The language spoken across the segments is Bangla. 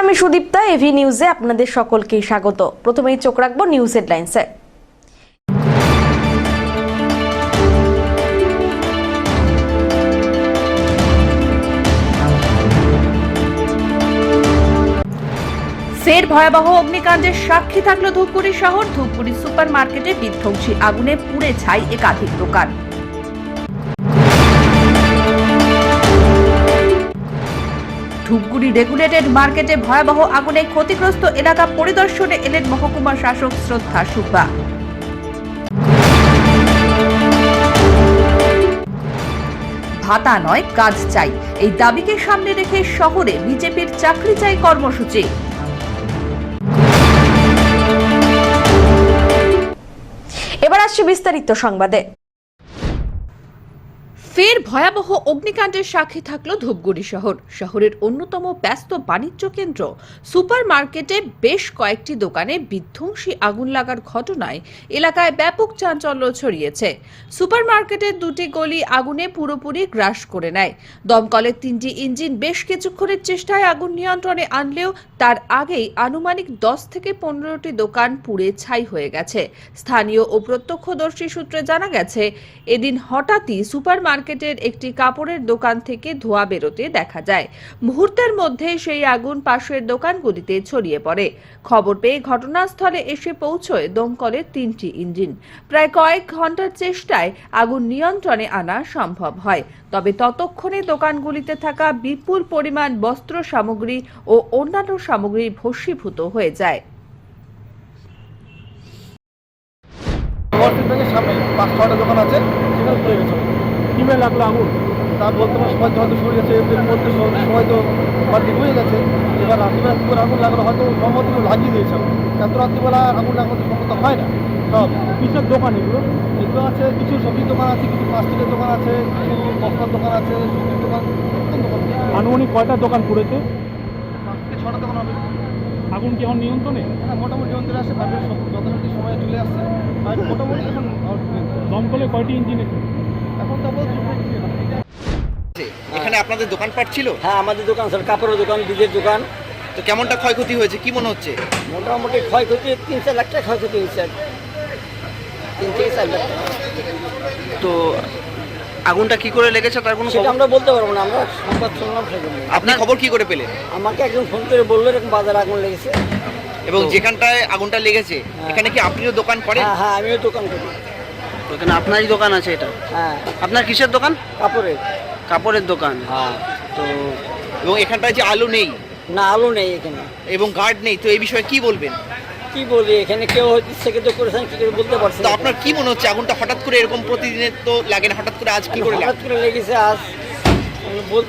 আমি সুদীপ্তা, এভি নিউজে আপনাদের সকলকে স্বাগত। প্রথমেই চোখ রাখবো নিউজ হেডলাইন্সে। ফের ভয়াবহ অগ্নিকাণ্ডের সাক্ষী থাকলো ধূপগুড়ি শহর। ধূপগুড়ি সুপার মার্কেটে বিধ্বংসী আগুনে পুড়ে ছাই একাধিক দোকান। ধূপগুড়ি রেগুলেটেড মার্কেটে ভয়াবহ আগুনে ক্ষতিগ্রস্ত এলাকা পরিদর্শনে এলেন মহকুমা শাসক শ্রদ্ধা সুব্বা। ভাতা নয়, কাজ চাই, এই দাবিকে সামনে রেখে শহরে বিজেপির চাকরি চাই কর্মসূচি। এবার আসছে বিস্তারিত সংবাদে। ফের ভয়াবহ অগ্নিকাণ্ডের সাক্ষী থাকলো ধূপগুড়ি শহর। শহরের অন্যতম ব্যস্ত বাণিজ্য কেন্দ্র সুপার মার্কেটে বেশ কয়েকটি দোকানে বিধ্বংসী আগুন লাগার ঘটনায় এলাকায় ব্যাপক চাঞ্চল্য ছড়িয়েছে। সুপার মার্কেটের দুটি গলি আগুনে পুরোপুরি গ্রাস করে নেয়। দমকলের 3টি ইঞ্জিন বেশ কিছুক্ষণের চেষ্টায় আগুন নিয়ন্ত্রণে আনলেও তার আগেই আনুমানিক 10 থেকে 15টি দোকান পুড়ে ছাই হয়ে গেছে। স্থানীয় ও প্রত্যক্ষদর্শী সূত্রে জানা গেছে, এদিন হঠাৎই সুপার মার্কেটের একটি কাপড়ের দোকান থেকে ধোঁয়া বেরোতে দেখা যায়। মুহূর্তের মধ্যে সেই আগুন পাশের দোকানগুলিতে ছড়িয়ে পড়ে। খবর পেয়ে ঘটনাস্থলে এসে পৌঁছয় দমকলের 3টি ইঞ্জিন। প্রায় কয়েক ঘন্টার চেষ্টায় আগুন নিয়ন্ত্রণে আনা সম্ভব হয়। তবে ততক্ষণে দোকানগুলিতে থাকা বিপুল পরিমাণ বস্ত্র সামগ্রী ও অন্যান্য সামগ্রী ভস্মীভূত হয়ে যায়। সামনে 5-6টা দোকান আছে, সেখানে পড়ে গেছে। কিভাবে লাগলো আগুন তা বলতে পারবো। সবাই তো হয়তো সরে গেছে, এর মধ্যে সবাই তো বাড়ি হয়ে গেছে। এবার রাত্রিবেলা কী করে আগুন লাগানো, হয়তো সম্ভবত লাগিয়ে দিয়েছে। এত রাত্রিবেলা আগুন লাগানো সম্ভবত হয় না। সব কিসের দোকান এগুলো? এগুলো আছে কিছু সবজির দোকান আছে, কিছু প্লাস্টিকের দোকান আছে, কিছু বস্তার দোকান আছে, সবজির দোকান, দোকান। আনুমানিক কয়টা দোকান পড়েছে? 6টা দোকান হবে। আগুন কি এখন নিয়ন্ত্রণে? হ্যাঁ, মোটামুটি নিয়ন্ত্রণে আসছে। তারপরে যথাযথ সময় চলে আসছে। আর মোটামুটি এখন দমকলে কয়টি ইঞ্জিন আছে এখন? তো এখানে আপনাদের দোকানপাট ছিল? হ্যাঁ, আমাদের দোকান স্যার, কাপড়ের দোকান, বীজের দোকান। তো কেমনটা ক্ষয়ক্ষতি হয়েছে, কি মনে হচ্ছে? মোটামুটি ক্ষয়ক্ষতি 3-4 লাখ টাকা ক্ষয়ক্ষতি হয়েছে। 3 থেকে 4 লাখ টাকা। তো আগুনটা কি করে লেগেছে তার কোনো সেটা আমরা বলতে পারবো না, আমরা সংবাদ শুনলাম সেজন্য। আপনি খবর কি করে পেলেন? আমাকে একজন ফোন করে বললো এরকম বাজারে আগুন লেগেছে। এবং যেখানটায় আগুনটা লেগেছে এখানে কি আপনিও দোকান করেন? হ্যাঁ হ্যাঁ, আমিও দোকান করি। এখানে আপনারই দোকান আছে? এটা হ্যাঁ। আপনার কিসের দোকান? কাপড়ের। কাপড়ের দোকান। হ্যাঁ। তো এবং এখানটায় যে আলো নেই? না, আলো নেই এখানে এবং গার্ড নেই, তো এই বিষয়ে কি বলবেন? কি বলি, এখানে কেউ হয়তো থেকে তো করেছেন, কি করে বলতে পারছি তো না। আপনার কি মনে হচ্ছে আগুনটা হঠাৎ করে এরকম প্রতিদিনের তো লাগে না, হঠাৎ করে আজ কি করে হঠাৎ করে লেগেছে আজ,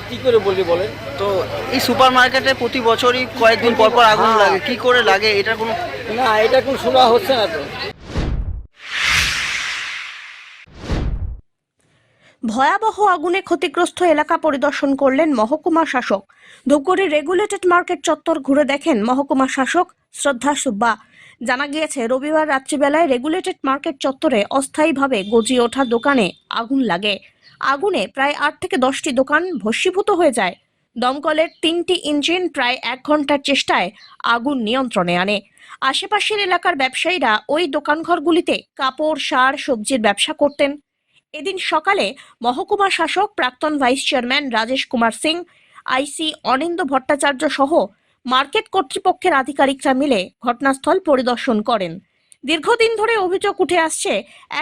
কি করে বলি বলেন? তো এই সুপার মার্কেটে প্রতি বছরই কয়েকদিন পর পর আগুন লাগে, কি করে লাগে এটা কোনো? না, এটা কোনো শোনা হচ্ছে না তো। ভয়াবহ আগুনে ক্ষতিগ্রস্ত এলাকা পরিদর্শন করলেন মহকুমা শাসক। ধূপগুড়ি রেগুলেটেড মার্কেট চত্বর ঘুরে দেখেন মহকুমা শাসক শ্রদ্ধা সুব্বা। জানা গিয়েছে, রবিবার রাত্রিবেলায় রেগুলেটেড মার্কেট চত্বরে অস্থায়ীভাবে গজিয়ে ওঠা দোকানে আগুন লাগে। আগুনে প্রায় 8 থেকে 10টি দোকান ভস্মীভূত হয়ে যায়। দমকলের 3টি ইঞ্জিন প্রায় 1 ঘন্টার চেষ্টায় আগুন নিয়ন্ত্রণে আনে। আশেপাশের এলাকার ব্যবসায়ীরা ওই দোকানঘরগুলিতে কাপড়, সার, সবজির ব্যবসা করতেন। এদিন সকালে মহকুমা শাসক, প্রাক্তন ভাইস চেয়ারম্যান রাজেশ কুমার সিং, আইসি অনিন্দ ভট্টাচার্য সহ মার্কেট কর্তৃপক্ষের আধিকারিকরা মিলে ঘটনাস্থল পরিদর্শন করেন। দীর্ঘদিন ধরে অভিযোগ উঠে আসছে,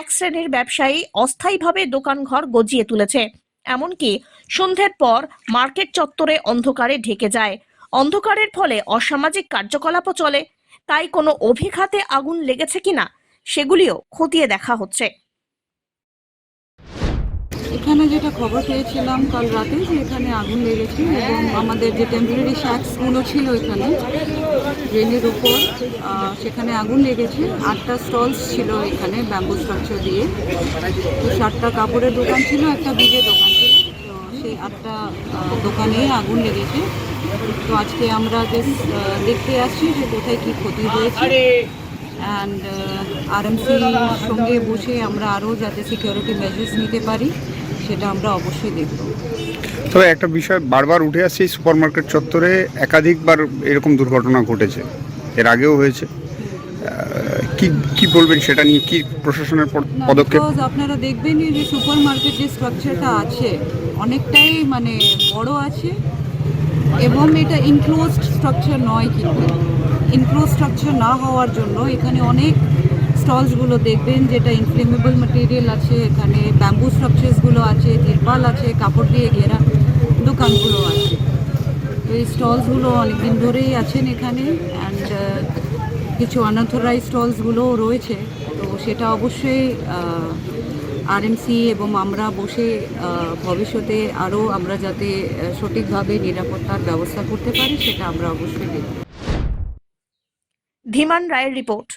এক শ্রেণীর ব্যবসায়ী অস্থায়ীভাবে দোকানঘর গজিয়ে তুলেছে। এমনকি সন্ধ্যের পর মার্কেট চত্বরে অন্ধকারে ঢেকে যায়। অন্ধকারের ফলে অসামাজিক কার্যকলাপও চলে। তাই কোনো অভিঘাতে আগুন লেগেছে কিনা সেগুলিও খতিয়ে দেখা হচ্ছে। এখানে যেটা খবর পেয়েছিলাম কাল রাতে, যে এখানে আগুন লেগেছে এবং আমাদের যে টেম্পোরারি শ্যাক্সগুলো ছিল এখানে ড্রেনের উপর, সেখানে আগুন লেগেছে। 8টা স্টলস ছিল এখানে ব্যাম্বু স্ট্রাকচার দিয়ে। তো 7টা কাপড়ের দোকান ছিল, একটা বীজের দোকান ছিল। তো সেই 8টা দোকানে আগুন লেগেছে। তো আজকে আমরা দেখতে আসছি যে কোথায় কী ক্ষতি হয়েছে। অ্যান্ড আরএমসির সঙ্গে বসে আমরা আরও যাতে সিকিউরিটি মেজার্স নিতে পারি সেটা আমরা অবশ্যই দেখব। তবে একটা বিষয় বারবার উঠে আসছে, এই সুপারমার্কেট চত্বরে একাধিকবার এরকম দুর্ঘটনা ঘটেছে, এর আগেও হয়েছে। কি কি বলবেন সেটা নিয়ে, কি প্রশাসনের পদক্ষেপ? বিকজ আপনারা দেখবেন যে সুপার মার্কেট যে স্ট্রাকচারটা আছে অনেকটাই মানে বড় আছে এবং এটা ইনক্লোজড স্ট্রাকচার নয়, কিন্তু ইনক্লোজ স্ট্রাকচার না হওয়ার জন্য এখানে অনেক স্টলসগুলো দেখবেন যেটা ইনফ্লেমেবল ম্যাটেরিয়াল আছে, এখানে ব্যাম্বু স্ট্রাকচারসগুলো আছে, তিরপাল আছে, কাপড় দিয়ে ঘেরা দোকানগুলো আছে। তো এই স্টলসগুলো অনেকদিন ধরেই আছেন এখানে, অ্যান্ড কিছু আনঅথরাইজ স্টলসগুলোও রয়েছে। তো সেটা অবশ্যই আরএমসি এবং আমরা বসে ভবিষ্যতে আরও আমরা যাতে সঠিকভাবে নিরাপত্তার ব্যবস্থা করতে পারি সেটা আমরা অবশ্যই দেখব। ধীমান রায়ের রিপোর্ট।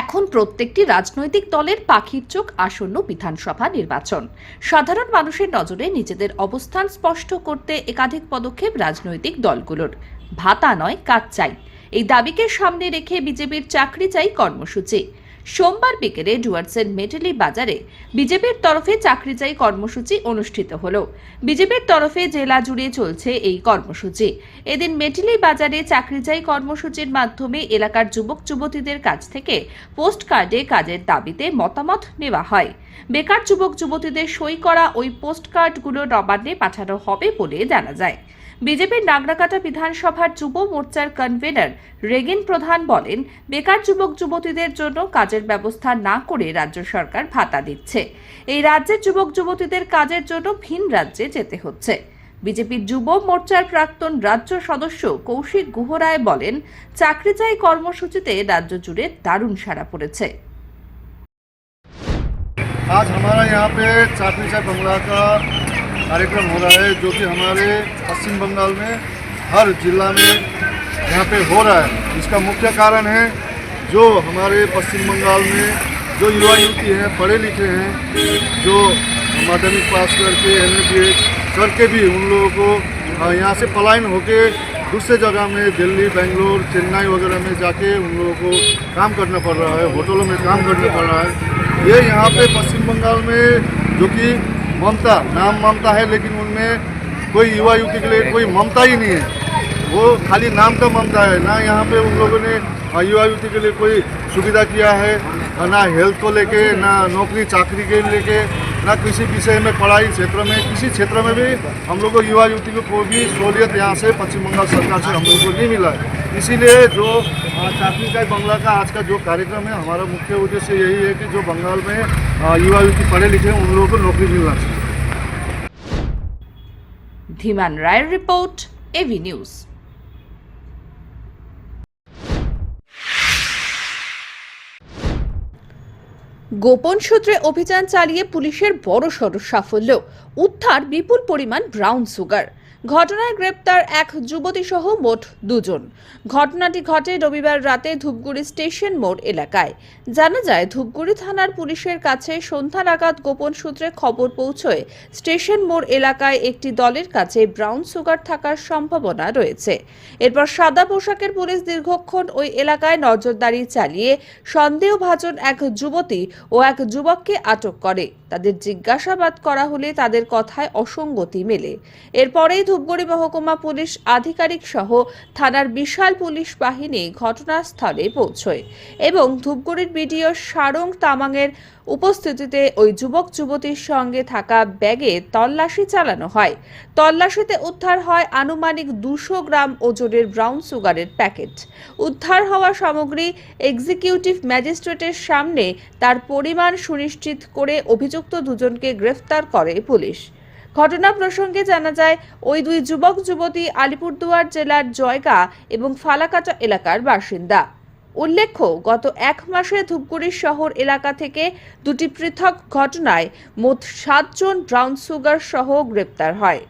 এখন প্রত্যেকটি রাজনৈতিক দলের পাখির চোখ আসন্ন বিধানসভা নির্বাচন। সাধারণ মানুষের নজরে নিজেদের অবস্থান স্পষ্ট করতে একাধিক পদক্ষেপ রাজনৈতিক দলগুলোর। ভাতা নয়, কাজ চাই, এই দাবিকে সামনে রেখে বিজেপির চাকরি চাই কর্মসূচি। সোমবার বিকেলে ডুয়ার্সের মেটেলি বাজারে বিজেপির তরফে চাকরি চাই কর্মসূচি অনুষ্ঠিত হলো। বিজেপির তরফে জেলা জুড়ে চলছে এই কর্মসূচি। এদিন মেটেলি বাজারে চাকরি চাই কর্মসূচির মাধ্যমে এলাকার যুবক যুবতীদের কাছ থেকে পোস্ট কার্ডে কাজের দাবিতে মতামত নেওয়া হয়। বেকার যুবক যুবতীদের সই করা ওই পোস্ট কার্ডগুলো নবান্নে পাঠানো হবে বলে জানা যায়। বিজেপির নাগরাকাটা বিধানসভার যুব মোর্চার কনভেনার রেগিন প্রধান বলেন, বেকার যুবক যুবতীদের জন্য কাজের ব্যবস্থা না করে রাজ্য সরকার ভাতা দিচ্ছে। এই রাজ্যের যুবক যুবতীদের কাজের জন্য ভিন রাজ্যে যেতে হচ্ছে। বিজেপির যুব মোর্চার প্রাক্তন রাজ্য সদস্য কৌশিক গুহরায় বলেন, চাকরি চাই কর্মসূচিতে রাজ্য জুড়ে দারুণ সাড়া পড়েছে। आज हमारा यहाँ पे चाकरी चाय बंगला का कार्यक्रम हो रहा है, जो कि हमारे पश्चिम बंगाल में हर जिला में यहाँ पे हो रहा है। इसका मुख्य कारण है जो हमारे पश्चिम बंगाल में जो युवा युवती हैं, पढ़े लिखे हैं, जो माध्यमिक पास करके MA करके भी उन लोगों को यहाँ से पलायन होके दूसरे जगह में दिल्ली, बेंगलोर, चेन्नई वगैरह में जाके उन लोगों को काम करना पड़ रहा है, होटलों में काम करना पड़ रहा है। ये यहाँ पे पश्चिम बंगाल में जो कि ममता, नाम ममता है, लेकिन उनमें कोई युवा युवती के लिए कोई ममता ही नहीं है, वो खाली नाम का ममता है। ना यहाँ पे उन लोगों ने युवा युवती के लिए कोई सुविधा किया है, ना हेल्थ को लेके, ना नौकरी चाकरी के लेके, ना किसी विषय में, पढ़ाई क्षेत्र में, किसी क्षेत्र में भी हम लोग को युवा युवती को भी सहूलियत यहाँ से पश्चिम बंगाल सरकार से हम लोग को नहीं मिला है। इसीलिए जो चाकरी चाय बंगला का आज का जो कार्यक्रम है, हमारा मुख्य उद्देश्य यही है कि जो बंगाल में युवा युवती पढ़े लिखे हैं उन लोगों को नौकरी मिलना चाहिए। ধীমান রায়ের রিপোর্ট, এভি নিউজ। গোপন সূত্রে অভিযান চালিয়ে পুলিশের বড়সড় সাফল্য, উদ্ধার বিপুল পরিমাণ ব্রাউন সুগার। ঘটনায় গ্রেপ্তার এক যুবতী সহ মোট 2 জন। ঘটনাটি ঘটে রবিবার রাতে ধূপগুড়ি স্টেশন মোড় এলাকায়। জানা যায়, ধূপগুড়ি থানার পুলিশের কাছে সন্ধ্যা নাগাদ গোপন সূত্রে খবর পৌঁছয় স্টেশন মোড় এলাকায় একটি দলের কাছে ব্রাউন সুগার থাকার সম্ভাবনা রয়েছে। এরপর সাদা পোশাকের পুলিশ দীর্ঘক্ষণ ওই এলাকায় নজরদারি চালিয়ে সন্দেহভাজন এক যুবতী ও এক যুবককে আটক করে। তাদের জিজ্ঞাসাবাদ করা হলে তাদের কথায় অসঙ্গতি মেলে। এরপরেই ধূপগুড়ি মহকুমা পুলিশ আধিকারিক সহ থানার বিশাল পুলিশ বাহিনী ঘটনাস্থলে পৌঁছয় এবং ধূপগুড়ির বিডিও সারং তামাংয়ের উপস্থিতিতে ওই যুবক যুবতীর সঙ্গে থাকা ব্যাগে তল্লাশি চালানো হয়। তল্লাশিতে উদ্ধার হয় আনুমানিক 200 গ্রাম ওজনের ব্রাউন সুগারের প্যাকেট। উদ্ধার হওয়া সামগ্রী এক্সিকিউটিভ ম্যাজিস্ট্রেটের সামনে তার পরিমাণ সুনিশ্চিত করে অভিযুক্ত দুজনকে গ্রেফতার করে পুলিশ। ঘটনা প্রসঙ্গে জানা যায়, ওই 2 যুবক যুবতী আলিপুরদুয়ার জেলার জয়গা এবং ফালাকাটা এলাকার বাসিন্দা। উল্লেখ্য, গত 1 মাসে ধূপগুড়ি শহর এলাকা থেকে 2টি পৃথক ঘটনায় মোট 7 জন ব্রাউন সুগার সহ গ্রেপ্তার হয়।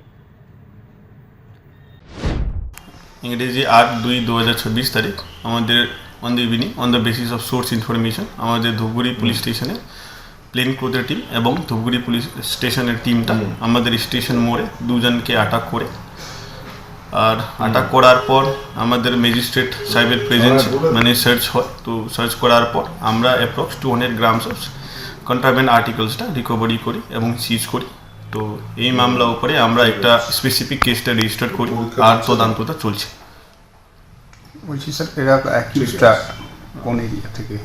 ইংরেজি 8/2/2024 তারিখ আমাদের on the evening on the basis of swords information আমাদের ধূপগুড়ি পুলিশ স্টেশনে প্লেন ক্লোথের টিম এবং ধূপগুড়ি পুলিশ স্টেশনের টিমটা আমাদের স্টেশন মোড়ে 2 জনকে অ্যাটাক করে আর অ্যাটাক করার পর আমাদের ম্যাজিস্ট্রেট সাহেবের প্রেজেন্স মানে সার্চ হয়, তো সার্চ করার পর আমরা অ্যাপ্রক্স 200 গ্রামস অফ কন্ট্রাব্যান্ড আর্টিকেলসটা রিকভারি করি এবং সিজ করি। তো এই মামলা উপরে আমরা একটা স্পেসিফিক কেসটা রেজিস্টার করি আর তদন্তটা চলছে। বলছি স্যার, এরা অ্যাকিউজটা কোন এরিয়া থেকে?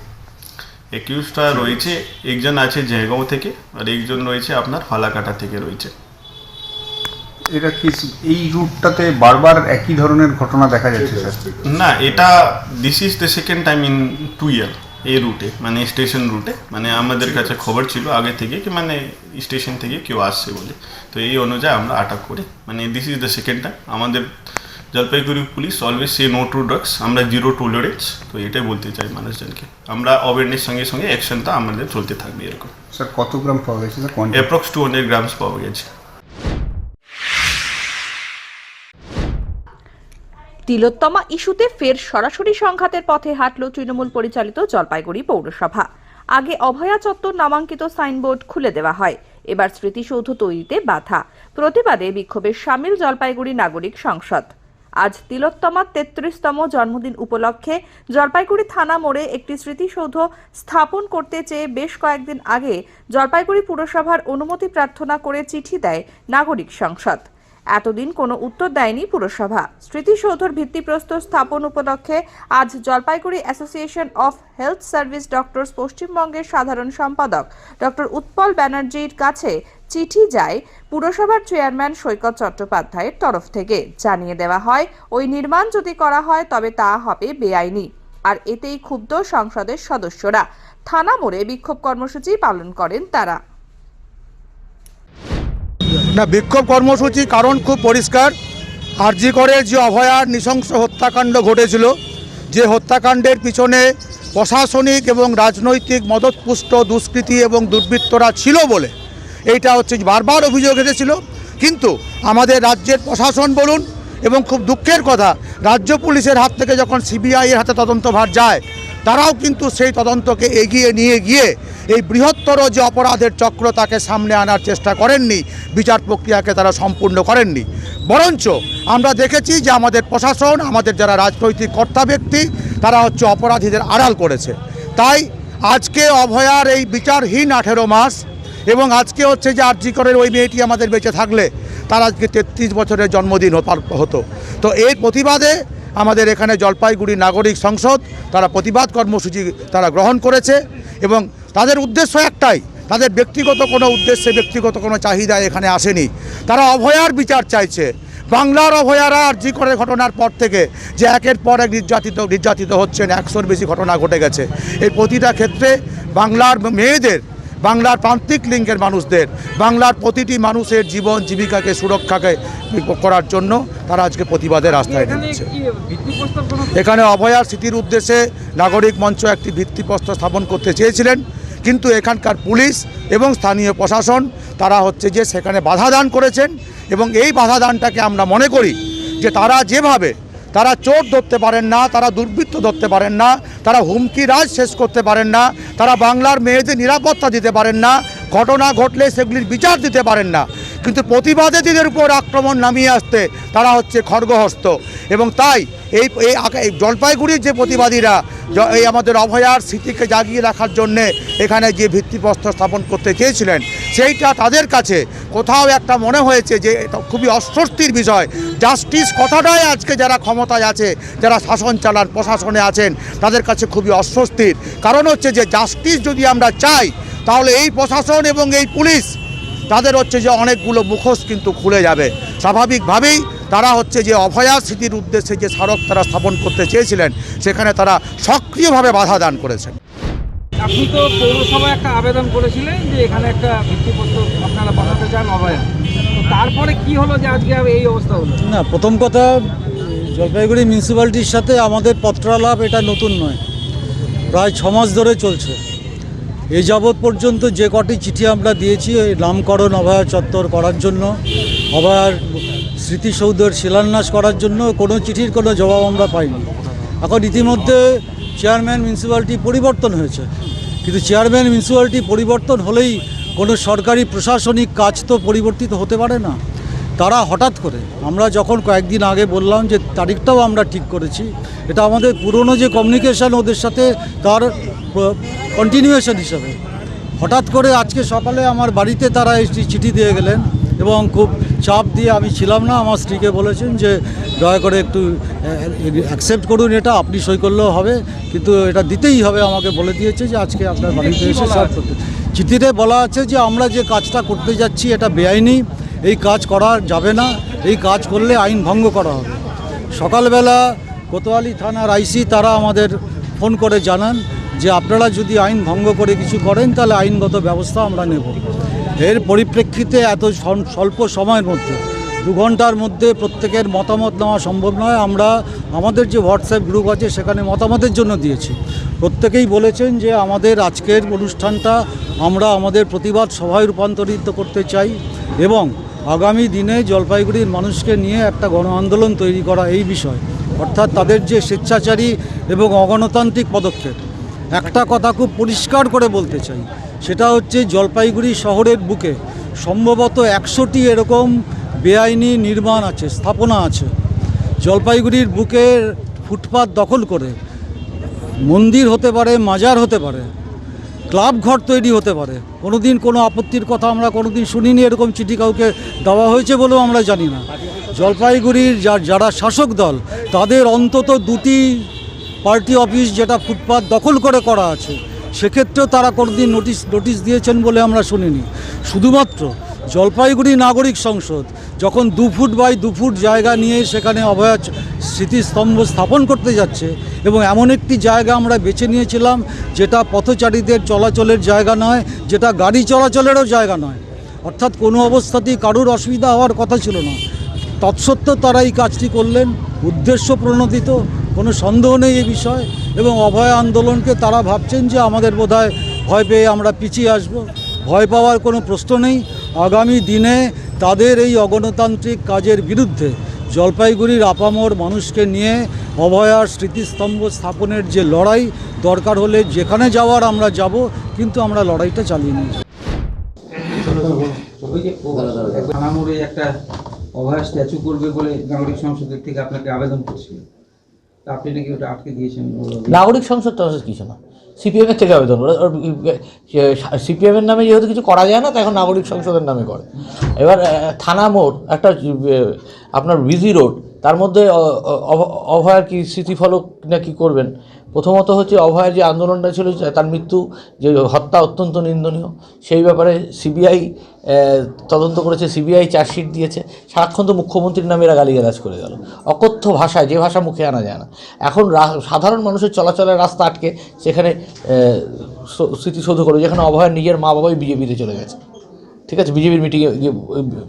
অ্যাকিউজটা রয়েছে একজন আছে জয়গাঁও থেকে আর একজন রয়েছে আপনার ফালাকাটা থেকে রয়েছে। এরা কি এই রুটটাতে বারবার একই ধরনের ঘটনা দেখা যাচ্ছে স্যার? না, এটা this is the second time in 2 ইয়ার এই রুটে, মানে স্টেশন রুটে। মানে আমাদের কাছে খবর ছিল আগে থেকে কি মানে স্টেশন থেকে কেউ আসছে বলে, তো এই অনুযায়ী আমরা অ্যাটাক করি। মানে this is the second time. আমাদের Jalpaiguri police always say no to drugs, আমরা জিরো টলারেন্স। তো এটাই বলতে চাই মানুষজনকে, আমরা অ্যাওয়ারনেস সঙ্গে সঙ্গে অ্যাকশনটা আমাদের চলতে থাকবে এরকম। স্যার কত গ্রাম পাওয়া গেছে স্যার? অ্যাপ্রক্স 200 গ্রামস পাওয়া গেছে। তিলোত্তমা ইস্যুতে ফের সরাসরি সংঘাতের পথে হাঁটল তৃণমূল পরিচালিত জলপাইগুড়ি পৌরসভা। আগে অভয়া চত্বর নামাঙ্কিত সাইনবোর্ড খুলে দেওয়া হয়, এবার স্মৃতিসৌধ তৈরিতে বাধা। প্রতিবাদে বিক্ষোভে সামিল জলপাইগুড়ি নাগরিক সংসদ। আজ তিলোত্তমার 33তম জন্মদিন উপলক্ষে জলপাইগুড়ি থানা মোড়ে একটি স্মৃতিসৌধ স্থাপন করতে চেয়ে বেশ কয়েকদিন আগে জলপাইগুড়ি পুরসভার অনুমতি প্রার্থনা করে চিঠি দেয় নাগরিক সংসদ। এতদিন কোনো উত্তর দেয়নি পুরসভা। স্মৃতিসৌধর ভিত্তিপ্রস্তর স্থাপন উপলক্ষে আজ Jalpaiguri association of health service doctors পশ্চিমবঙ্গের সাধারণ সম্পাদক ডক্টর উৎপল ব্যানার্জির কাছে চিঠি যায় পুরসভার চেয়ারম্যান সৈকত চট্টোপাধ্যায়ের তরফ থেকে। জানিয়ে দেওয়া হয়, ওই নির্মাণ যদি করা হয় তবে তা হবে বেআইনি। আর এতেই ক্ষুব্ধ সংসদের সদস্যরা। থানা মোড়ে বিক্ষোভ কর্মসূচি পালন করেন তারা। না, বিক্ষোভ কর্মসূচি কারণ খুব পরিষ্কার। আরজি করের যে অভয়ার নৃশংস হত্যাকাণ্ড ঘটেছিল, যে হত্যাকাণ্ডের পিছনে প্রশাসনিক এবং রাজনৈতিক মদতপুষ্ট দুষ্কৃতী এবং দুর্বৃত্তরা ছিল বলে এইটা হচ্ছে বারবার অভিযোগ এসেছিল। কিন্তু আমাদের রাজ্যের প্রশাসন বলুন, এবং খুব দুঃখের কথা রাজ্য পুলিশের হাত থেকে যখন সিবিআইয়ের হাতে তদন্তভার যায়, তারাও কিন্তু সেই তদন্তকে এগিয়ে নিয়ে গিয়ে এই বৃহত্তর যে অপরাধের চক্র তাকে সামনে আনার চেষ্টা করেননি, বিচার প্রক্রিয়াকে তারা সম্পূর্ণ করেননি। বরঞ্চ আমরা দেখেছি যে আমাদের প্রশাসন, আমাদের যারা রাজনৈতিক কর্তা ব্যক্তি, তারা হচ্ছে অপরাধীদের আড়াল করেছে। তাই আজকে অভয়ার এই বিচারহীন 18 মাস, এবং আজকে হচ্ছে যে আরজি করের ওই মেয়েটি আমাদের বেঁচে থাকলে তার আজকে 33 বছরের জন্মদিন হতো। তো এর প্রতিবাদে আমাদের এখানে জলপাইগুড়ি নাগরিক সংসদ তারা প্রতিবাদ কর্মসূচি তারা গ্রহণ করেছে, এবং তাদের উদ্দেশ্য একটাই, তাদের ব্যক্তিগত কোনো উদ্দেশ্যে ব্যক্তিগত কোনো চাহিদা এখানে আসেনি। তারা অভয়ার বিচার চাইছে। বাংলার অভয়ারা আরজি করে ঘটনার পর থেকে যে একের পর এক নির্যাতিত হচ্ছেন, 100-র বেশি ঘটনা ঘটে গেছে। এই প্রতিটা ক্ষেত্রে বাংলার মেয়েদের, বাংলার প্রান্তিক লিঙ্গের মানুষদের, বাংলার প্রতিটি মানুষের জীবন জীবিকাকে সুরক্ষাকে করার জন্য তারা আজকে প্রতিবাদের রাস্তায় নেমেছে। এখানে অভয়ার স্মৃতির উদ্দেশ্যে নাগরিক মঞ্চ একটি ভিত্তিপ্রস্তর স্থাপন করতে চেয়েছিলেন, কিন্তু এখানকার পুলিশ এবং স্থানীয় প্রশাসন তারা হচ্ছে যে সেখানে বাধা দান করেছেন। এবং এই বাধা দানটাকে আমরা মনে করি যে তারা যেভাবে তারা চোর ধরতে পারেন না, তারা দুর্বৃত্ত ধরতে পারেন না, তারা হুমকি রাজ শেষ করতে পারেন না, তারা বাংলার মেয়েদের নিরাপত্তা দিতে পারেন না, ঘটনা ঘটলে সেগুলির বিচার দিতে পারেন না, কিন্তু প্রতিবাদীদের উপর আক্রমণ নামিয়ে আসতে তারা হচ্ছে খড়গহস্ত। এবং তাই এই জলপাইগুড়ির যে প্রতিবাদীরা এই আমাদের অভয়ার স্মৃতিকে জাগিয়ে রাখার জন্যে এখানে যে ভিত্তিপ্রস্তর স্থাপন করতে চেয়েছিলেন, সেইটা তাদের কাছে কোথাও একটা মনে হয়েছে যে এটা খুবই অস্বস্তির বিষয়। জাস্টিস কথাটাই আজকে যারা ক্ষমতায় আছে, যারা শাসন চালান, প্রশাসনে আছেন, তাদের কাছে খুবই অস্বস্তির। কারণ হচ্ছে যে জাস্টিস যদি আমরা চাই, তাহলে এই প্রশাসন এবং এই পুলিশ তাদের হচ্ছে যে অনেকগুলো মুখোশ কিন্তু খুলে যাবে। স্বাভাবিকভাবেই তারা হচ্ছে যে অভয়া স্মৃতির উদ্দেশ্যে যে স্মারক তারা স্থাপন করতে চেয়েছিলেন, সেখানে তারা সক্রিয়ভাবে বাধা দান করেছেন। আপনি তো পৌরসভায় একটা আবেদন করেছিলেন যে এখানে একটা ভিত্তিপ্রস্তর আপনারা বানাতে চান অভয়া, তো তারপরে কি হলো যে আজকে এই অবস্থা হলো? না, প্রথম কথা, জলপাইগুড়ি মিউনিসিপ্যালিটির সাথে আমাদের পত্রালাপ এটা নতুন নয়, প্রায় 6 মাস ধরে চলছে। এই যাবৎ পর্যন্ত যে কটি চিঠি আমরা দিয়েছি এই নামকরণ অভয়া চত্বর করার জন্য, অভয়ার স্মৃতিসৌধের শিলান্যাস করার জন্য, কোনো চিঠির কোনো জবাব আমরা পাইনি। এখন ইতিমধ্যে চেয়ারম্যান মিউনিসিপ্যালিটি পরিবর্তন হয়েছে, কিন্তু চেয়ারম্যান মিউনিসিপ্যালিটি পরিবর্তন হলেই কোনো সরকারি প্রশাসনিক কাজ তো পরিবর্তিত হতে পারে না। তারা হঠাৎ করে, আমরা যখন কয়েকদিন আগে বললাম যে তারিখটাও আমরা ঠিক করেছি, এটা আমাদের পুরনো যে কমিউনিকেশন ওদের সাথে তার কন্টিনিউয়েশন হিসাবে, হঠাৎ করে আজকে সকালে আমার বাড়িতে তারা একটি চিঠি দিয়ে গেলেন এবং খুব চাপ দিয়ে, আমি ছিলাম না, আমার স্ত্রীকে বলেছেন যে দয়া করে একটু অ্যাকসেপ্ট করুন, এটা আপনি সই করলেও হবে, কিন্তু এটা দিতেই হবে, আমাকে বলে দিয়েছে যে আজকে আপনার বাড়িতে এসে সার্ভ করতে। চিঠিতে বলা আছে যে আমরা যে কাজটা করতে যাচ্ছি এটা বেআইনি, এই কাজ করা যাবে না, এই কাজ করলে আইন ভঙ্গ করা হবে। সকালবেলা কোতোয়ালি থানার আইসি তারা আমাদের ফোন করে জানান যে আপনারা যদি আইন ভঙ্গ করে কিছু করেন তাহলে আইনগত ব্যবস্থা আমরা নেব। এর পরিপ্রেক্ষিতে এত স্বল্প সময়ের মধ্যে 2 ঘন্টার মধ্যে প্রত্যেকের মতামত নেওয়া সম্ভব নয়। আমরা আমাদের যে হোয়াটসঅ্যাপ গ্রুপ আছে সেখানে মতামতের জন্য দিয়েছি। প্রত্যেকেই বলেছেন যে আমাদের আজকের অনুষ্ঠানটা আমরা আমাদের প্রতিবাদ সভায় রূপান্তরিত করতে চাই এবং আগামী দিনে জলপাইগুড়ির মানুষকে নিয়ে একটা গণ আন্দোলন তৈরি করা, এই বিষয় অর্থাৎ তাদের যে স্বেচ্ছাচারী এবং অগণতান্ত্রিক পদক্ষেপ। একটা কথা খুব পরিষ্কার করে বলতে চাই, সেটা হচ্ছে জলপাইগুড়ি শহরের বুকে সম্ভবত 100টি এরকম বেআইনি নির্মাণ আছে, স্থাপনা আছে। জলপাইগুড়ির বুকে ফুটপাত দখল করে মন্দির হতে পারে, মাজার হতে পারে, ক্লাব ঘর তৈরি হতে পারে। কোনোদিন কোনো আপত্তির কথা আমরা কোনোদিন শুনিনি, এরকম চিঠি কাউকে দেওয়া হয়েছে বলেও আমরা জানি না। জলপাইগুড়ির যারা শাসক দল তাদের অন্তত 2টি পার্টি অফিস যেটা ফুটপাত দখল করে করা আছে, সেক্ষেত্রেও তারা কোনোদিন নোটিশ দিয়েছেন বলে আমরা শুনিনি। শুধুমাত্র জলপাইগুড়ি নাগরিক সংসদ যখন 2 ফুট বাই 2 ফুট জায়গা নিয়ে সেখানে অভয়া স্মৃতিস্তম্ভ স্থাপন করতে যাচ্ছে এবং এমন একটি জায়গা আমরা বেছে নিয়েছিলাম যেটা পথচারীদের চলাচলের জায়গা নয়, যেটা গাড়ি চলাচলেরও জায়গা নয়, অর্থাৎ কোনো অবস্থাতেই কারুর অসুবিধা হওয়ার কথা ছিল না। তৎসত্ত্বেও তারা এই কাজটি করলেন, উদ্দেশ্য প্রণোদিত, কোনো সন্দেহ নেই এই বিষয়। এবং অভয় আন্দোলনকে তারা ভাবছেন যে আমাদের বোধহয় ভয় পেয়ে আমরা পিছিয়ে আসব। ভয় পাওয়ার কোনো প্রশ্ন নেই। আগামী দিনে তাদের এই অগণতান্ত্রিক কাজের বিরুদ্ধে জলপাইগুড়ির আপামর মানুষকে নিয়ে অভয়ার স্মৃতিস্তম্ভ স্থাপনের যে লড়াই, দরকার হলে যেখানে যাওয়ার আমরা যাব, কিন্তু আমরা লড়াইটা চালিয়ে নিয়ে যাব। ওই যে থানামোড়ে একটা অভয়া স্ট্যাচু করবে বলে নাগরিক সংসদের থেকে আপনাকে আবেদন করছিল, তা আপনি নাকি ওটা আটকে দিয়েছেন? নাগরিক সংসদ টসের কিছু না, সিপিএমের থেকে আবেদন করে। সিপিএমের নামে যেহেতু কিছু করা যায় না, তো এখন নাগরিক সংসদের নামে করে। এবার থানা মোড় একটা আপনার বিজি রোড, তার মধ্যে অভয়ার কি স্মৃতিফলক না কি করবেন? প্রথমত হচ্ছে অভয়ের যে আন্দোলনটা ছিল, তার মৃত্যু, যে হত্যা অত্যন্ত নিন্দনীয়। সেই ব্যাপারে সিবিআই তদন্ত করেছে, সিবিআই চার্জশিট দিয়েছে। সারাক্ষণ তো মুখ্যমন্ত্রীর নামে এরা গালিগালাজ করে গেল অকথ্য ভাষায়, যে ভাষা মুখে আনা যায় না। এখন সাধারণ মানুষের চলাচলের রাস্তা আটকে সেখানে স্মৃতিসৌধ করে, যেখানে অভয়ের নিজের মা বাবাই বিজেপিতে চলে গেছে, ঠিক আছে, বিজেপির মিটিংয়ে গিয়ে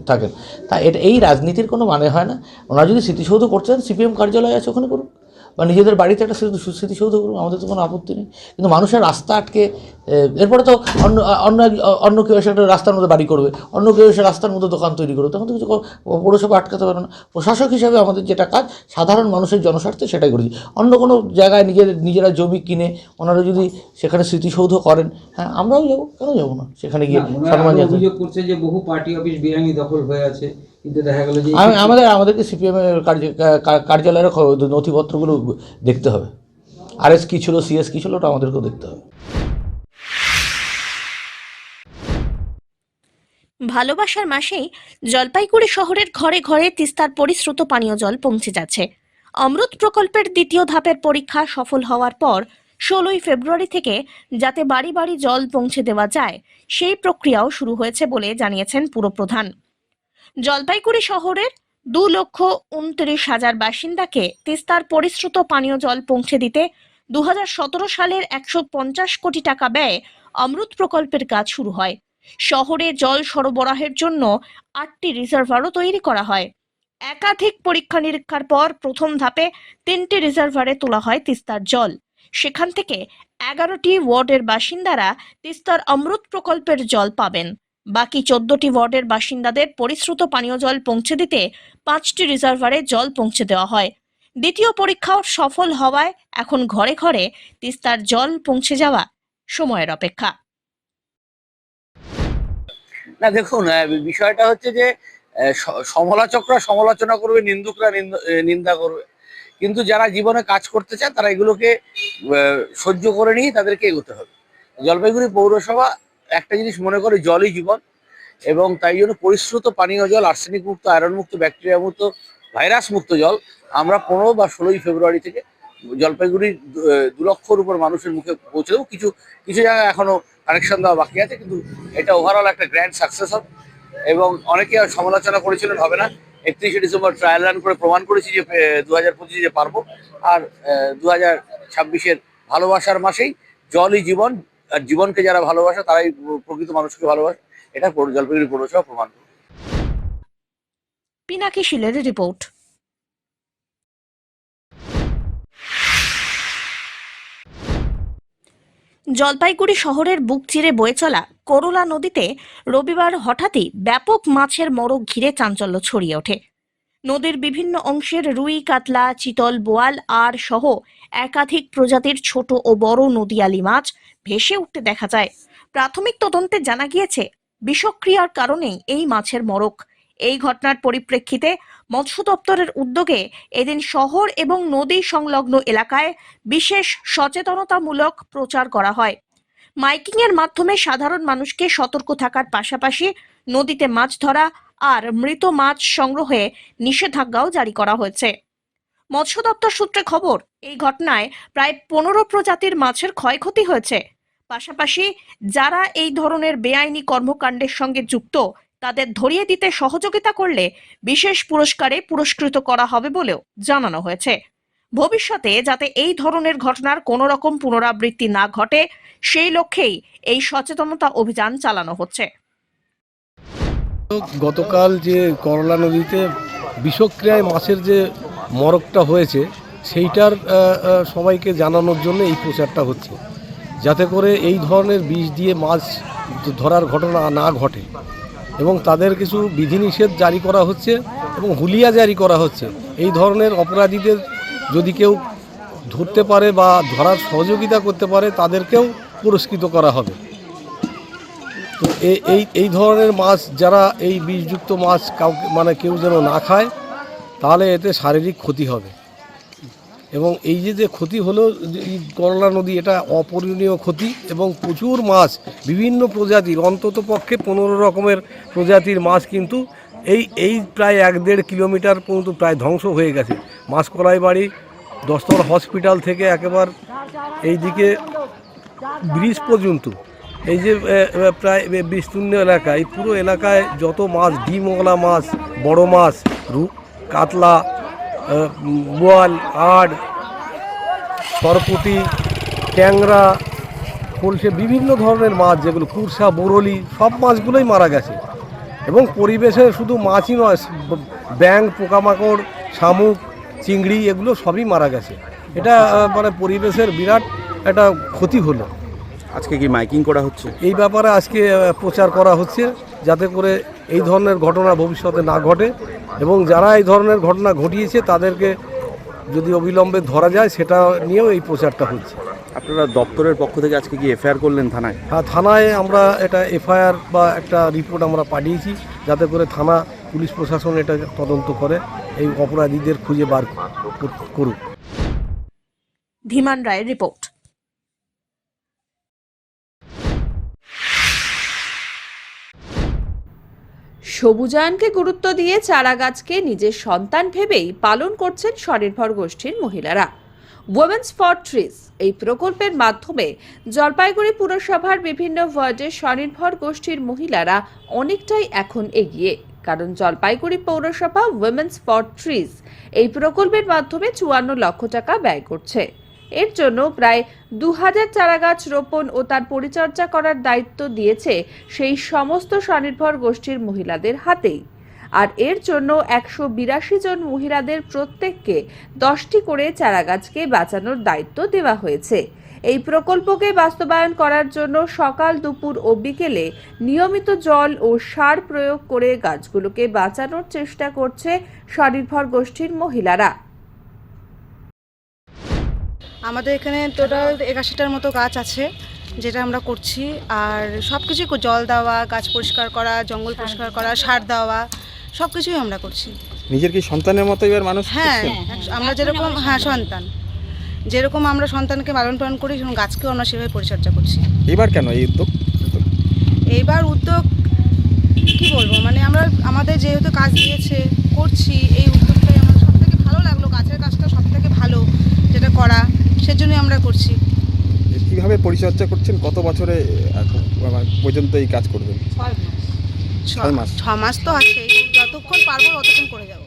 থাকেন। তা এই রাজনীতির কোনো মানে হয় না। ওনারা যদি স্মৃতিসৌধ করছেন, সিপিএম কার্যালয় আছে ওখানে করুন, বা নিজেদের বাড়িতে একটা স্মৃতিসৌধ করুন, আমাদের তো কোনো আপত্তি নেই। কিন্তু মানুষের রাস্তা আটকে, এরপরে তো অন্য কেউ এসে একটা রাস্তার মধ্যে বাড়ি করবে, অন্য কেউ এসে রাস্তার মধ্যে দোকান তৈরি করবে, তখন তো কিছু পৌরসভা আটকাতে পারে না। প্রশাসক হিসাবে আমাদের যেটা কাজ, সাধারণ মানুষের জনস্বার্থে সেটাই করেছি। অন্য কোনো জায়গায় নিজেরা জমি কিনে ওনারা যদি সেখানে স্মৃতিসৌধ করেন, হ্যাঁ আমরাও যাবো, কেন যাবো না? সেখানে গিয়ে সম্মান জানাতে। অভিযোগ করছে যে বহু পার্টি অফিস বেআইনি দখল হয়ে আছে, কিন্তু দেখা গেল যে আমাদেরকে সিপিএমের কার্যালয়ের নথিপত্রগুলো দেখতে হবে। আরএস কী ছিল, সিএস কী ছিল, ওটা আমাদেরকেও দেখতে হবে। ভালোবাসার মাসেই জলপাইগুড়ি শহরের ঘরে ঘরে তিস্তার পরিশ্রুত পানীয় জল পৌঁছে যাচ্ছে। অমৃত প্রকল্পের 2য় ধাপের পরীক্ষা সফল হওয়ার পর 16ই ফেব্রুয়ারি থেকে যাতে বাড়ি বাড়ি জল পৌঁছে দেওয়া যায়, সেই প্রক্রিয়াও শুরু হয়েছে বলে জানিয়েছেন পুরপ্রধান। জলপাইগুড়ি শহরের 2,29,000 বাসিন্দাকে তিস্তার পরিশ্রুত পানীয় জল পৌঁছে দিতে 2017 সালের 150 কোটি টাকা ব্যয়ে অমৃত প্রকল্পের কাজ শুরু হয়। শহরে জল সরবরাহের জন্য 8টি রিজার্ভারও তৈরি করা হয়। একাধিক পরীক্ষা নিরীক্ষার পর প্রথম ধাপে 3টি রিজার্ভারে তোলা হয় তিস্তার জল। সেখান থেকে 11টি ওয়ার্ডের বাসিন্দারা তিস্তার অমৃত প্রকল্পের জল পাবেন। বাকি 14টি ওয়ার্ডের বাসিন্দাদের পরিশ্রুত পানীয় জল পৌঁছে দিতে 5টি রিজার্ভারে জল পৌঁছে দেওয়া হয়। দ্বিতীয় পরীক্ষাও সফল হওয়ায় এখন ঘরে ঘরে তিস্তার জল পৌঁছে যাওয়া সময়ের অপেক্ষা। না দেখুন, বিষয়টা হচ্ছে যে সমালোচকরা সমালোচনা করবে, নিন্দুকরা নিন্দা করবে, কিন্তু যারা জীবনে কাজ করতে চায় তারা এগুলোকে সহ্য করে নিয়ে তাদেরকে এগোতে হবে। জলপাইগুড়ি পৌরসভা একটা জিনিস মনে করে জলই জীবন, এবং তাই জন্য পরিশ্রুত পানীয় জল, আর্সেনিক মুক্ত, আয়রন মুক্ত, ব্যাকটেরিয়া মুক্ত, ভাইরাস মুক্ত জল আমরা 15 বা 16 ফেব্রুয়ারি থেকে জলপাইগুড়ির 2 লক্ষর উপর মানুষের মুখে পৌঁছে দেবো। কিছু কিছু জায়গায় এখনো কানেকশন দেওয়া বাকি আছে, কিন্তু এটা ওভারঅল একটা গ্র্যান্ড সাকসেস হবে। এবং অনেকে সমালোচনা করেছিলেন হবে না, 31শে ডিসেম্বর ট্রায়াল রান করে প্রমাণ করেছি যে 2025 পারবো। আর 2026-এর ভালোবাসার মাসেই জলই জীবন, আর জীবনকে যারা ভালোবাসে তারাই প্রকৃত মানুষকে ভালোবাসে, এটা জলপাইগুড়ি পৌরসভা প্রমাণ করে। পিনাকি শিলের রিপোর্ট। জলপাইগুড়ি শহরের বুক চিরে বয়ে চলা করলা নদীতে রবিবার হঠাৎই ব্যাপক মাছের মড়ক ঘিরে চাঞ্চল্য ছড়িয়ে ওঠে। নদীর বিভিন্ন অংশের রুই, কাতলা, চিতল, বোয়াল আর সহ একাধিক প্রজাতির ছোট ও বড় নদীয়ালি মাছ ভেসে উঠতে দেখা যায়। প্রাথমিক তদন্তে জানা গিয়েছে বিষক্রিয়ার কারণেই এই মাছের মড়ক। এই ঘটনার পরিপ্রেক্ষিতে মৎস্য দপ্তরের উদ্যোগে এদিন শহর এবং নদী সংলগ্ন এলাকায় বিশেষ সচেতনতামূলক প্রচার করা হয়। মাইকিং এর মাধ্যমে সাধারণ মানুষকে সতর্ক থাকার পাশাপাশি নদীতে মাছ ধরা আর মৃত মাছ সংগ্রহে নিষেধাজ্ঞাও জারি করা হয়েছে। মৎস্য দপ্তর সূত্রে খবর, এই ঘটনায় প্রায় 15 প্রজাতির মাছের ক্ষয়ক্ষতি হয়েছে। পাশাপাশি যারা এই ধরনের বেআইনি কর্মকাণ্ডের সঙ্গে যুক্ত তাদের ধরিয়ে দিতে সহযোগিতা করলে বিশেষ পুরস্কারে পুরস্কৃত করা হবে বলেও জানানো হয়েছে। ভবিষ্যতে যাতে এই ধরনের ঘটনার কোনো রকম পুনরাবৃত্তি না ঘটে সেই লক্ষ্যেই এই সচেতনতা অভিযান চালানো হচ্ছে। গতকাল যে করলা নদীতে বিষক্রিয়ায় মাছের যে মরকটা হয়েছে সেইটার সবাইকে জানানোর জন্য এই প্রচারটা হচ্ছে, যাতে করে এই ধরনের বিষ দিয়ে মাছ ধরার ঘটনা না ঘটে, এবং তাদের কিছু বিধিনিষেধ জারি করা হচ্ছে এবং হুলিয়া জারি করা হচ্ছে। এই ধরনের অপরাধীদের যদি কেউ ধরতে পারে বা ধরার সহযোগিতা করতে পারে তাদেরকেও পুরস্কৃত করা হবে। তো এই ধরনের মাছ, যারা এই বিষযুক্ত মাছ কেউ যেন না খায়, তাহলে এতে শারীরিক ক্ষতি হবে। এবং এই যে ক্ষতি হলো এই করলা নদী, এটা অপূরণীয় ক্ষতি, এবং প্রচুর মাছ বিভিন্ন প্রজাতির, অন্তত পক্ষে 15 রকমের প্রজাতির মাছ কিন্তু এই প্রায় 1-1.5 কিলোমিটার পর্যন্ত প্রায় ধ্বংস হয়ে গেছে। মাছকলাই বাড়ি, 10 নম্বর হসপিটাল থেকে একেবারে এইদিকে ব্রিজ পর্যন্ত, এই যে প্রায় বিস্তীর্ণ এলাকা, এই পুরো এলাকায় যত মাছ, ডিমওয়ালা মাছ, বড় মাছ, কাতলা, বোয়াল, আড়, সরপুঁটি, ট্যাংরা, কলসে, বিভিন্ন ধরনের মাছ, যেগুলো কুরসা, বরলি, সব মাছগুলোই মারা গেছে। এবং পরিবেশে শুধু মাছই নয়, ব্যাঙ, পোকামাকড়, শামুক, চিংড়ি, এগুলো সবই মারা গেছে। এটা পরিবেশের বিরাট একটা ক্ষতি হলো। আজকে কি মাইকিং করা হচ্ছে? এই ব্যাপারে আজকে প্রচার করা হচ্ছে, যাতে করে এই ধরনের ঘটনা ভবিষ্যতে না ঘটে, এবং যারা এই ধরনের ঘটনা ঘটিয়েছে তাদেরকে যদি অবিলম্বে ধরা যায় সেটা নিয়েও এই প্রচারটা হচ্ছে। আপনারা দপ্তরের পক্ষ থেকে আজকে কি এফআইআর করলেন থানায়? হ্যাঁ, থানায় আমরা এটা এফআইআর বা একটা রিপোর্ট আমরা পাঠিয়েছি, যাতে করে থানা, পুলিশ প্রশাসন এটা তদন্ত করে এই অপরাধীদের খুঁজে বার করুক। ধীমান রায়ের রিপোর্ট। সবুজায়নকে গুরুত্ব দিয়ে চারাগাছকে নিজের সন্তান ভেবেই পালন করছেন স্বনির্ভর গোষ্ঠীর মহিলারা। উইমেন্স ফর ট্রিজ এই প্রকল্পের মাধ্যমে জলপাইগুড়ি পুরসভার বিভিন্ন ওয়ার্ডে স্বনির্ভর গোষ্ঠীর মহিলারা অনেকটাই এখন এগিয়ে, কারণ জলপাইগুড়ি পৌরসভা উইমেন্স ফর ট্রিজ এই প্রকল্পের মাধ্যমে 54 লক্ষ টাকা ব্যয় করছে। এর জন্য প্রায় 2000 চারাগাছ রোপণ ও তার পরিচর্যা করার দায়িত্ব দিয়েছে সেই সমস্ত স্বনির্ভর গোষ্ঠীর মহিলাদের হাতেই। আর এর জন্য 182 জন মহিলাদের প্রত্যেককে 10টি করে চারাগাছকে বাঁচানোর দায়িত্ব দেওয়া হয়েছে। এই প্রকল্পকে বাস্তবায়ন করার জন্য সকাল, দুপুর ও বিকেলে নিয়মিত জল ও সার প্রয়োগ করে গাছগুলোকে বাঁচানোর চেষ্টা করছে স্বনির্ভর গোষ্ঠীর মহিলারা। আমাদের এখানে টোটাল 81টার মতো গাছ আছে, যেটা আমরা করছি। আর সব কিছুই জল দেওয়া, গাছ পরিষ্কার করা, জঙ্গল পরিষ্কার করা, সার দেওয়া, সব কিছুই আমরা করছি। নিজের কি সন্তানের মতো এবার মানুষ হ্যাঁ, আমরা যেরকম সন্তান যেরকম আমরা সন্তানকে লালন পালন করি, সেরকম গাছকেও আমরা সেভাবে পরিচর্যা করছি। এবার কেন এই উদ্যোগ? এইবার উদ্যোগ কি বলবো, মানে আমরা আমাদের যেহেতু কাজ দিয়েছে করছি, এই উদ্যোগটাই আমার সব থেকে ভালো লাগলো। গাছের কাজটা সব থেকে ভালো যেটা করা, সেজন্যই আমরা করছি। কিভাবে পরিচর্যা করছেন? কত বছরে পর্যন্ত এই কাজ করবেন? 6 মাস। 6 মাস তো আছে, যতক্ষণ পারবো ততক্ষণ করে যাবো।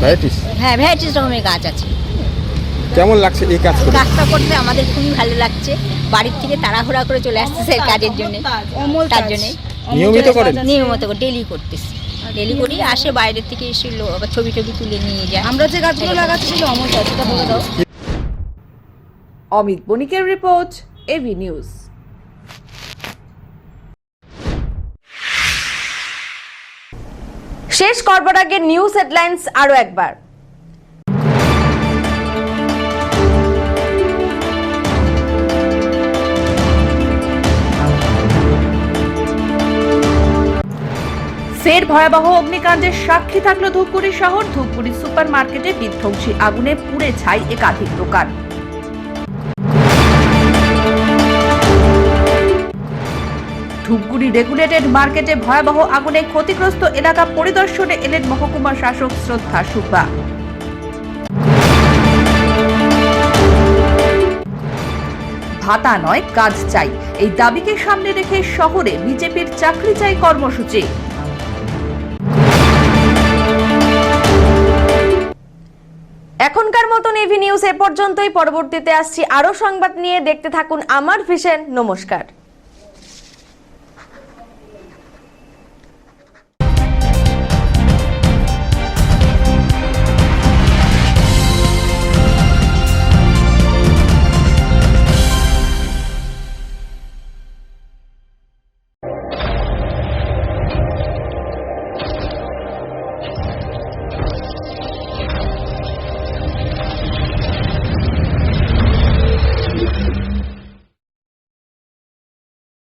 ভ্যারাইটিস? হ্যাঁ, ভ্যারাইটিস রকমের গাছ আছে। কেমন লাগছে এই কাজ করে? কাজটা করতে আমাদের খুবই ভালো লাগছে। বাড়ির থেকে তাড়াহুড়া করে চলে আসতেছে কাজের জন্য, তার জন্যে নিয়মিত করেন? নিয়মিত ডেলি করতেছি, ডেলি করি। আসে বাইরের থেকে এসে আবার ছবি টবি তুলে নিয়ে যায়। আমরা যে গাছগুলো লাগাচ্ছি অমল গাছ, সেটা বলে দাও। অমিত বণিকের রিপোর্ট, এভি নিউজ। শেষ করবার আগে নিউজ হেডলাইন্স আরো একবার। ফের ভয়াবহ অগ্নিকাণ্ডের সাক্ষী থাকলো ধূপগুড়ি শহর। ধূপগুড়ি সুপার মার্কেটে বিধ্বংসী আগুনে পুড়ে ছাই একাধিক দোকান। ধূপগুড়ি রেগুলেটেড মার্কেটে ভয়াবহ আগুনে ক্ষতিগ্রস্ত এলাকা পরিদর্শনে এলেন মহকুমা শাসক শ্রদ্ধা সুব্বা। ভাতা নয়, কাজ চাই, এই দাবিকে সামনে রেখে শহরে বিজেপির চাকরি চাই কর্মসূচি। এখনকার মতন এভি নিউজ এ পর্যন্তই। পরবর্তীতে আসছি আরো সংবাদ নিয়ে। দেখতে থাকুন আমার ভিশন। নমস্কার।